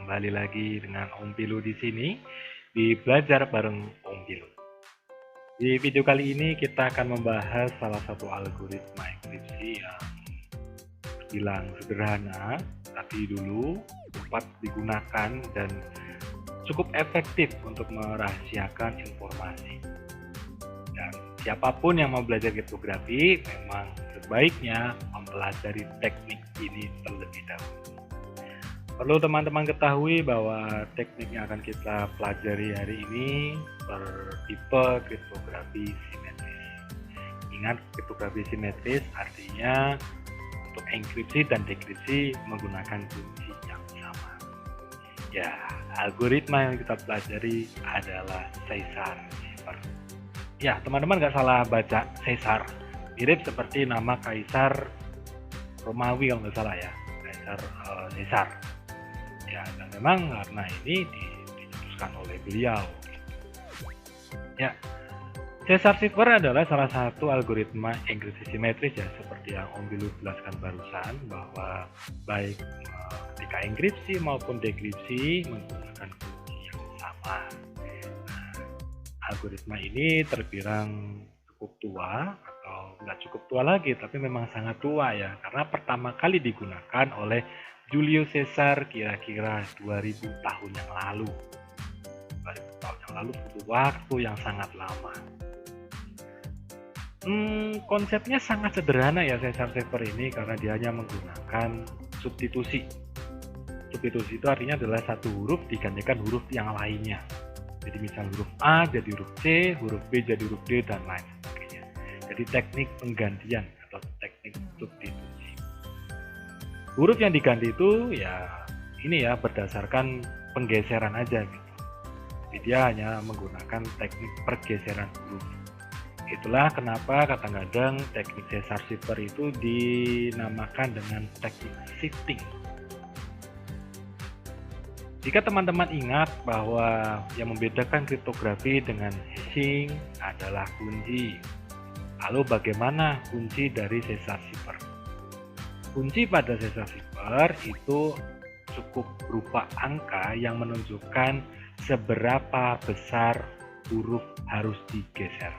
kembali lagi dengan Om Pilu di sini di Belajar Bareng Om Pilu. Di video kali ini kita akan membahas salah satu algoritma enkripsi yang terbilang sederhana, tapi dulu sempat digunakan dan cukup efektif untuk merahasiakan informasi. Dan siapapun yang mau belajar kriptografi memang sebaiknya mempelajari teknik ini terlebih dahulu. Perlu teman-teman ketahui bahwa teknik yang akan kita pelajari hari ini bertipe kriptografi simetris. Ingat, kriptografi simetris artinya untuk enkripsi dan dekripsi menggunakan kunci yang sama. Ya, algoritma yang kita pelajari adalah Caesar cipher. Ya, teman-teman nggak salah baca Caesar. Mirip seperti nama Kaisar Romawi kalau nggak salah ya, Caesar. Ya, dan memang karena ini dicetuskan oleh beliau. Ya, Caesar cipher adalah salah satu algoritma enkripsi simetris ya, seperti yang Om Pilu jelaskan barusan, bahwa baik ketika enkripsi maupun dekripsi menggunakan kunci yang sama. Nah, algoritma ini terbilang cukup tua, atau nggak cukup tua lagi, tapi memang sangat tua ya, karena pertama kali digunakan oleh Julius Caesar kira-kira 2000 tahun yang lalu. 2000 tahun yang lalu butuh waktu yang sangat lama. Konsepnya sangat sederhana ya Caesar cipher ini, karena dia hanya menggunakan substitusi. Substitusi itu artinya adalah satu huruf digantikan huruf yang lainnya. Jadi misal huruf A jadi huruf C, huruf B jadi huruf D, dan lain sebagainya. Jadi teknik penggantian atau teknik substitusi. Huruf yang diganti itu ya ini ya berdasarkan penggeseran aja gitu. Jadi dia hanya menggunakan teknik pergeseran huruf. Itulah kenapa kadang-kadang teknik Caesar cipher itu dinamakan dengan teknik shifting. Jika teman-teman ingat bahwa yang membedakan kriptografi dengan hashing adalah kunci. Lalu bagaimana kunci dari Caesar cipher? Kunci pada Caesar cipher itu cukup berupa angka yang menunjukkan seberapa besar huruf harus digeser.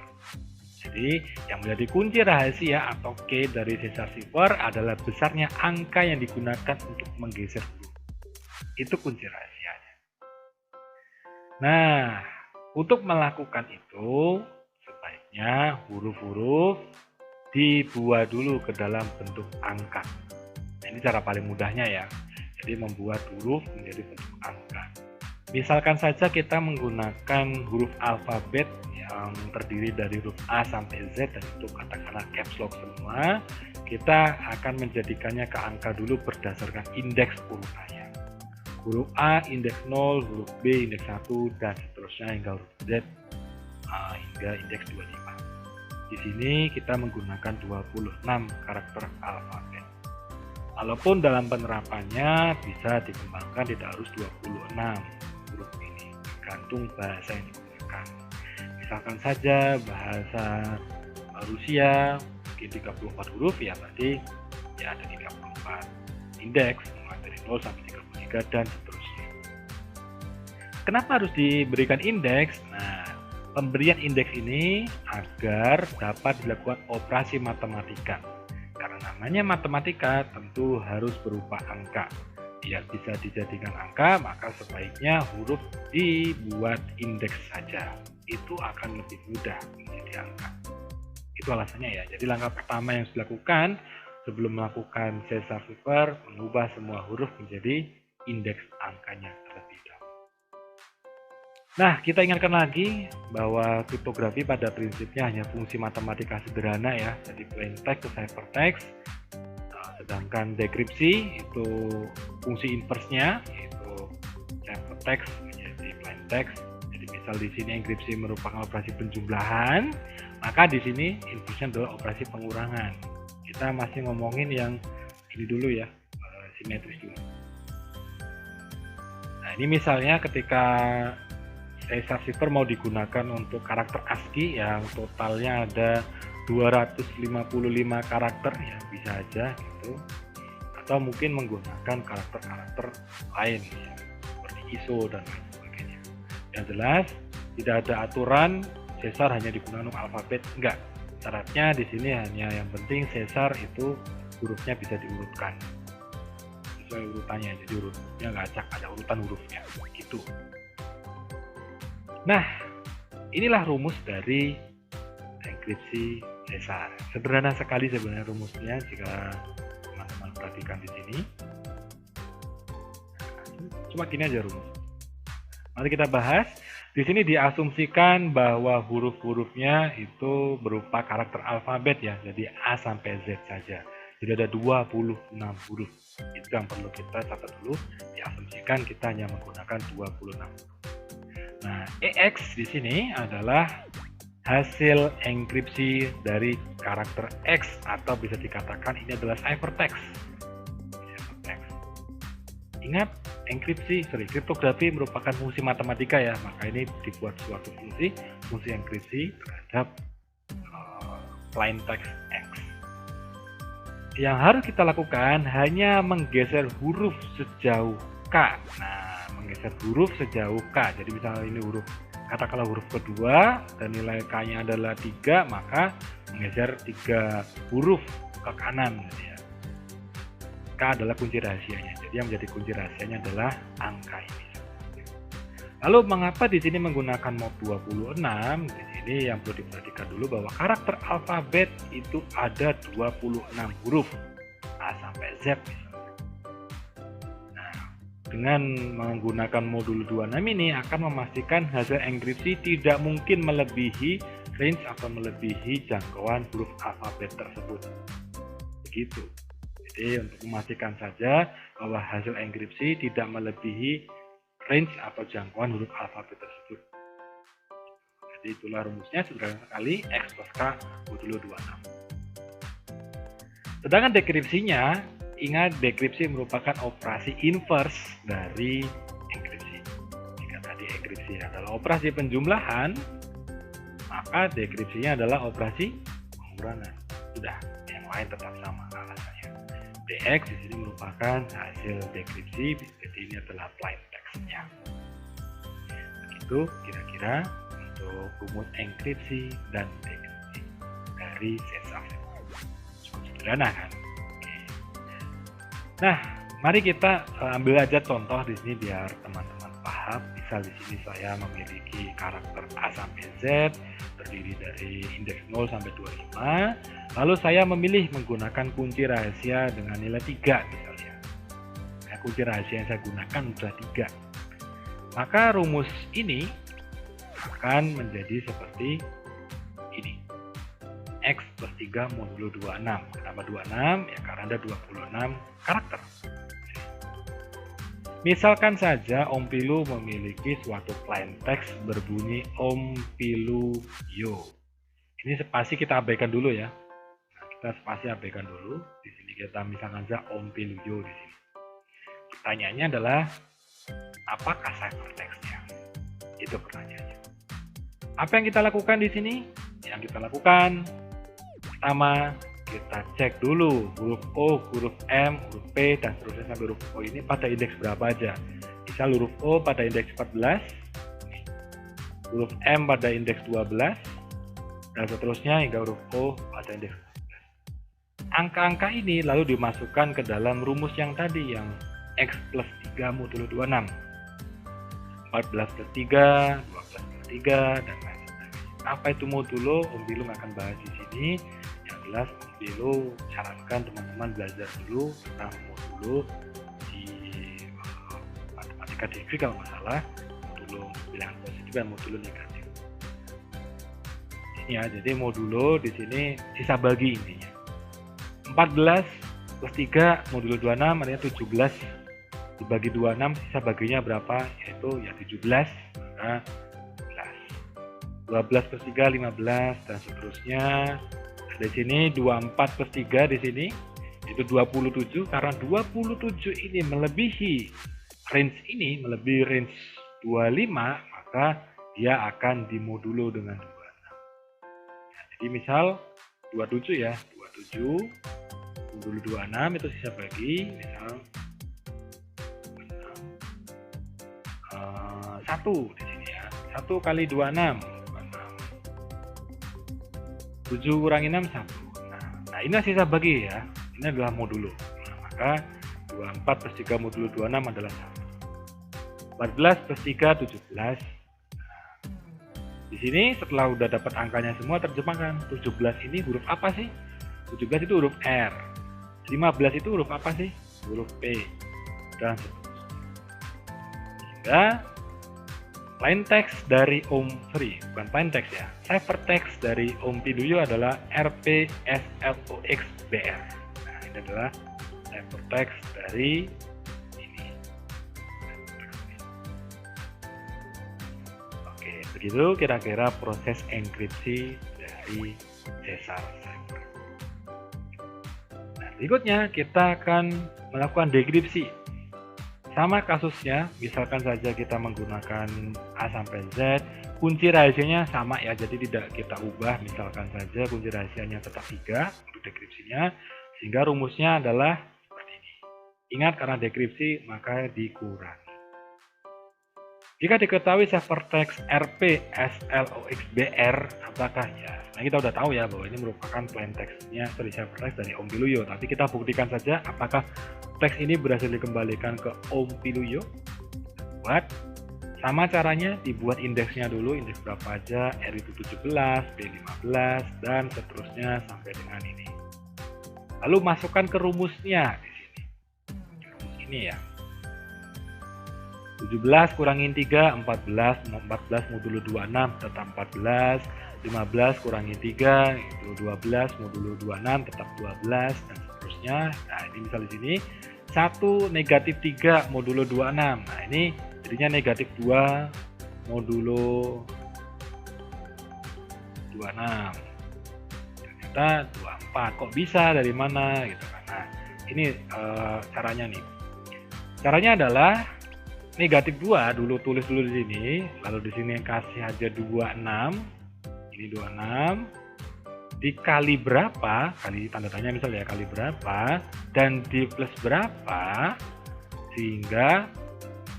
Jadi yang menjadi kunci rahasia atau key dari Caesar cipher adalah besarnya angka yang digunakan untuk menggeser huruf. Itu kunci rahasianya. Nah, untuk melakukan itu sebaiknya huruf-huruf dibuat dulu ke dalam bentuk angka. Nah, ini cara paling mudahnya ya. Jadi membuat huruf menjadi bentuk angka. Misalkan saja kita menggunakan huruf alfabet yang terdiri dari huruf A sampai Z, dan itu katakanlah caps lock semua. Kita akan menjadikannya ke angka dulu berdasarkan indeks urutannya. Huruf A indeks 0, huruf B indeks 1, dan seterusnya hingga huruf Z hingga indeks 25. Di sini kita menggunakan 26 karakter alfabet. Walaupun dalam penerapannya bisa dikembangkan tidak harus 26 huruf ini, tergantung bahasa yang digunakan. Misalkan saja bahasa Rusia mungkin 34 huruf ya, berarti ya ada 34 indeks mulai dari 0 sampai 33 dan seterusnya. Kenapa harus diberikan indeks? Nah, pemberian indeks ini agar dapat dilakukan operasi matematika. Karena namanya matematika tentu harus berupa angka. Biar bisa dijadikan angka, maka sebaiknya huruf dibuat indeks saja. Itu akan lebih mudah menjadi angka. Itu alasannya ya. Jadi langkah pertama yang harus dilakukan sebelum melakukan Caesar cipher, mengubah semua huruf menjadi indeks angkanya terlebih dahulu. Nah, kita ingatkan lagi bahwa kriptografi pada prinsipnya hanya fungsi matematika sederhana ya, jadi plain text ke ciphertext. Sedangkan dekripsi itu fungsi inverse-nya, yaitu ciphertext menjadi plain text. Jadi misal di sini enkripsi merupakan operasi penjumlahan, maka di sini inverse-nya adalah operasi pengurangan. Kita masih ngomongin yang ini dulu ya, simetris dulu. Nah, ini misalnya ketika Caesar cipher mau digunakan untuk karakter ASCII yang totalnya ada 255 karakter ya, bisa aja gitu. Atau mungkin menggunakan karakter-karakter lain ya, ISO dan lain sebagainya. Yang jelas tidak ada aturan Caesar hanya digunakan untuk alfabet, enggak. Syaratnya di sini hanya yang penting Caesar itu hurufnya bisa diurutkan sesuai urutannya, jadi hurufnya nggak acak, ada urutan hurufnya gitu. Nah, inilah rumus dari enkripsi Caesar. Sederhana sekali sebenarnya rumusnya jika teman-teman perhatikan di sini. Cuma gini aja rumus. Mari kita bahas. Di sini diasumsikan bahwa huruf-hurufnya itu berupa karakter alfabet ya, jadi A sampai Z saja. Jadi ada 26 huruf. Itu yang perlu kita catat dulu. Diasumsikan kita hanya menggunakan 26 huruf. Nah, EX di sini adalah hasil enkripsi dari karakter X, atau bisa dikatakan ini adalah ciphertext. Ingat, kriptografi merupakan fungsi matematika ya, maka ini dibuat suatu fungsi enkripsi terhadap plain text X. Yang harus kita lakukan hanya menggeser huruf sejauh K. Nah, menggeser huruf sejauh K. Jadi misalnya ini huruf, katakanlah huruf kedua dan nilai K-nya adalah 3, maka menggeser 3 huruf ke kanan gitu ya. K adalah kunci rahasianya. Jadi yang menjadi kunci rahasianya adalah angka ini. Lalu mengapa di sini menggunakan mod 26? Di sini yang perlu diperhatikan dulu bahwa karakter alfabet itu ada 26 huruf A sampai Z misalnya. Nah, dengan menggunakan modul 26 ini akan memastikan hasil enkripsi tidak mungkin melebihi range atau melebihi jangkauan huruf alfabet tersebut. Begitu. Jadi untuk memastikan saja bahwa hasil enkripsi tidak melebihi range atau jangkauan huruf alfabet tersebut. Jadi itulah rumusnya, sederhana sekali, X plus K modulo 26. Sedangkan dekripsinya, ingat dekripsi merupakan operasi inverse dari enkripsi. Jika tadi enkripsi adalah operasi penjumlahan, maka dekripsinya adalah operasi pengurangan. Sudah, yang lain tetap sama alasannya. DX di sini merupakan hasil dekripsi, jadi ini adalah plain text-nya. Begitu kira-kira untuk rumus enkripsi dan dekripsi dari Caesar. Cukup sederhana kan? Oke. Nah, mari kita ambil aja contoh di sini biar teman-teman paham. Misal di sini saya memiliki karakter A sampai Z terdiri dari indeks 0 sampai 25. Lalu saya memilih menggunakan kunci rahasia dengan nilai 3 misalnya. Nah, kunci rahasia yang saya gunakan sudah 3. Maka rumus ini akan menjadi seperti ini. X plus 3 modulo 26. Kenapa 26? Ya karena ada 26 karakter. Misalkan saja Om Pilu memiliki suatu plain text berbunyi Om Pilu Yo. Ini spasi kita abaikan dulu ya. Kita spasi abaikan dulu. Di sini kita misalkan saja Om Pilu Yo di sini. Pertanyaannya adalah apakah ciphertext-nya? Itu pertanyaannya. Apa yang kita lakukan di sini? Yang kita lakukan pertama, kita cek dulu huruf O, huruf M, huruf P, dan seterusnya sampai huruf O ini pada indeks berapa aja. Misal huruf O pada indeks 14, huruf M pada indeks 12, dan seterusnya hingga huruf O pada indeks 14. Angka-angka ini lalu dimasukkan ke dalam rumus yang tadi, yang X plus 3 modulo 26. 14 plus 3, 12 plus 3, dan lain sebagainya. Apa itu modulo? Om Pilu akan bahas di sini. Yang jelas Om Pilu sarankan teman-teman belajar dulu tentang modulo di matematika DIV kalau nggak salah, modulo bilangan positif dan modulo negatif. Ini ya, jadi modulo di sini sisa bagi intinya. 14 plus 3 modulo 26 artinya 17 dibagi 26, sisa baginya berapa? Yaitu ya 17, maka 12 plus 3 15 dan seterusnya. Di sini 24 plus 3 di sini itu 27, karena 27 ini melebihi range 25, maka dia akan dimodulo dengan 26. Nah, jadi misal 27 ya, 27 modulo 26 itu sisa bagi misal di sini ya. 1 kali 26, 7 kurangi 6, 1. Nah ini sisa bagi ya, ini adalah modulo. Nah, maka 24 plus 3 modulo 26 adalah 1. 14 plus 3, 17. Nah, di sini setelah udah dapat angkanya semua, terjemahkan 17 ini huruf apa sih? 17 itu huruf R. 15 itu huruf apa sih? Huruf P. Dan seterusnya. Sehingga plain text dari bukan plain text ya, ciphertext dari Piluyo adalah RPSLOXBR. Nah ini adalah ciphertext dari ini. Oke, begitu kira-kira proses enkripsi dari Caesar cipher. Nah berikutnya kita akan melakukan dekripsi. Sama kasusnya, misalkan saja kita menggunakan A sampai Z, kunci rahasianya sama ya, jadi tidak kita ubah. Misalkan saja kunci rahasianya tetap 3 untuk dekripsinya, sehingga rumusnya adalah seperti ini. Ingat, karena dekripsi maka dikurangi. Jika diketahui ciphertext RPSLOXBR, apakah ya? Nah kita udah tahu ya bahwa ini merupakan plain textnya dari ciphertext dari Piluyo. Tapi kita buktikan saja apakah teks ini berhasil dikembalikan ke Piluyo. Buat sama caranya, dibuat indeksnya dulu, indeks berapa aja, R itu 17, B 15, dan seterusnya sampai dengan ini. Lalu masukkan ke rumusnya di sini. Rumus ini ya. 17 kurangin 3, 14 modulo 26 tetap 14, 15 kurangin 3 itu 12 modulo 26 tetap 12, dan seterusnya. Nah ini misal di sini 1 negatif 3 modulo 26, nah ini jadinya negatif 2 modulo 26, ternyata 24, kok bisa, dari mana gitu kan. Nah ini caranya nih, caranya adalah negatif 2 dulu, tulis dulu di sini, lalu di sini kasih aja 26, ini 26 dikali berapa, kali tanda tanya misalnya ya, kali berapa, dan di plus berapa, sehingga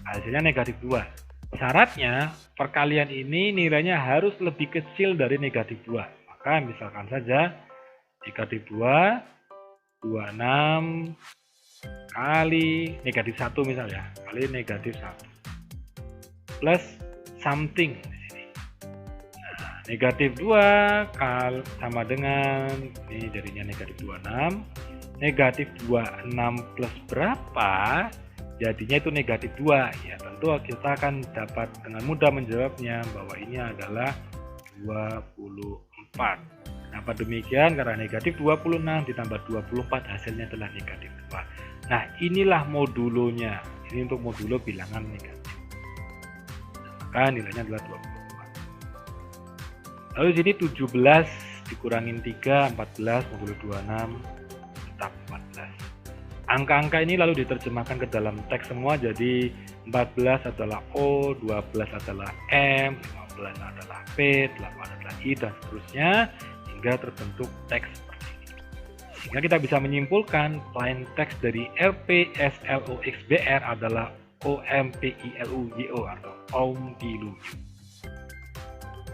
hasilnya negatif 2. Syaratnya perkalian ini nilainya harus lebih kecil dari negatif 2. Maka misalkan saja negatif 2, 26 kali negatif 1 misalnya, kali negatif 1 plus something di sini. Nah, negatif 2 sama dengan ini jadinya negatif 26. Negatif 26 plus berapa? Jadinya itu negatif 2. Ya, tentu kita akan dapat dengan mudah menjawabnya bahwa ini adalah 24. Kenapa demikian? Karena negatif 26 ditambah 24 hasilnya adalah negatif 2. Nah inilah modulonya, ini untuk modulo bilangan negatif. Maka nilainya adalah 24. Lalu sini 17 dikurangin 3, 14 modulo 26 tetap 14. Angka-angka ini lalu diterjemahkan ke dalam teks semua, jadi 14 adalah O, 12 adalah M, 15 adalah P, 8 adalah I, dan seterusnya, hingga terbentuk teks seperti ini. Sehingga kita bisa menyimpulkan plain text dari RPSLOXBR adalah OMPILUYO atau Piluyo.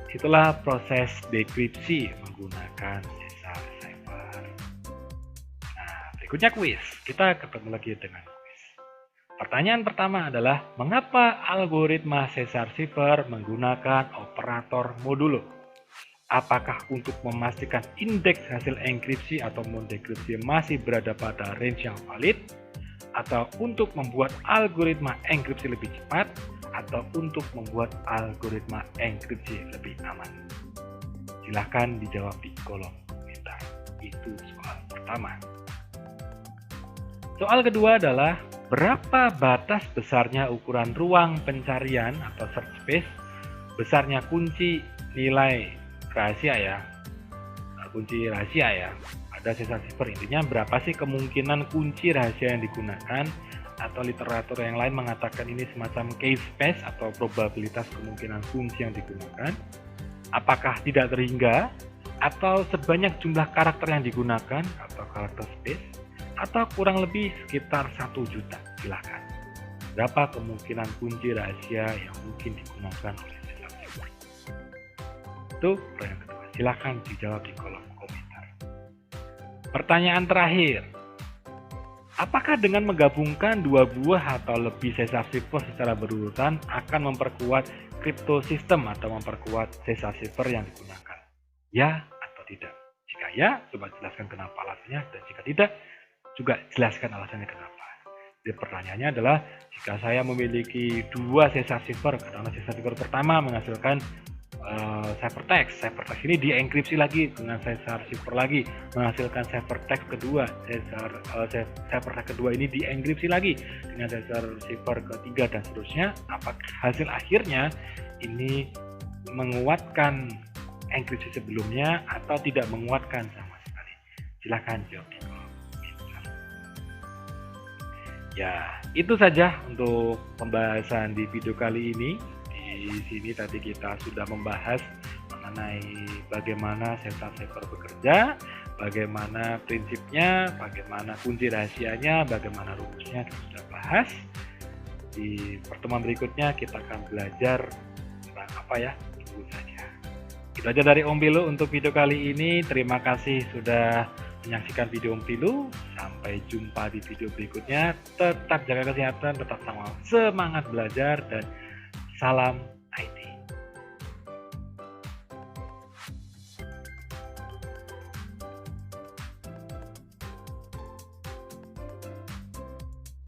Itulah proses dekripsi menggunakan Caesar cipher. Nah, berikutnya kuis. Kita ketemu lagi dengan kuis. Pertanyaan pertama adalah, mengapa algoritma Caesar cipher menggunakan operator modulo? Apakah untuk memastikan indeks hasil enkripsi atau dekripsi masih berada pada range yang valid, atau untuk membuat algoritma enkripsi lebih cepat, atau untuk membuat algoritma enkripsi lebih aman? Silahkan dijawab di kolom komentar. Itu soal pertama. Soal kedua adalah, berapa batas besarnya ukuran ruang pencarian atau search space, besarnya kunci nilai rahasia ya, kunci rahasia ya, ada Caesar cipher. Intinya berapa sih kemungkinan kunci rahasia yang digunakan, atau literatur yang lain mengatakan ini semacam case space atau probabilitas kemungkinan kunci yang digunakan. Apakah tidak terhingga, atau sebanyak jumlah karakter yang digunakan atau karakter space, atau kurang lebih sekitar 1 juta. Silahkan. berapa kemungkinan kunci rahasia yang mungkin digunakan oleh sesar cipher? Itu pertanyaan kedua. Silahkan dijawab di kolom komentar. Pertanyaan terakhir. Apakah dengan menggabungkan dua buah atau lebih sesar cipher secara berurutan akan memperkuat kriptosistem atau memperkuat sesar cipher yang digunakan? Ya atau tidak? Jika ya, coba jelaskan kenapa alasannya, dan jika tidak, juga jelaskan alasannya kenapa. Jadi pertanyaannya adalah, jika saya memiliki dua sesar cipher, karena sesar cipher pertama menghasilkan ciphertext ini dienkripsi lagi dengan sesar cipher lagi menghasilkan ciphertext kedua, ciphertext kedua ini dienkripsi lagi dengan sesar cipher ketiga, dan seterusnya. Apakah hasil akhirnya ini menguatkan enkripsi sebelumnya atau tidak menguatkan sama sekali? Silahkan jawab di kolom komentar. Ya, itu saja untuk pembahasan di video kali ini. Di sini tadi kita sudah membahas mengenai bagaimana sesar cipher bekerja, bagaimana prinsipnya, bagaimana kunci rahasianya, bagaimana rumusnya, kita sudah bahas. Di pertemuan berikutnya kita akan belajar tentang apa ya? Tunggu saja. Itu aja dari Om Pilu untuk video kali ini. Terima kasih sudah menyaksikan video Om Pilu. Sampai jumpa di video berikutnya. Tetap jaga kesehatan, tetap semangat belajar, dan salam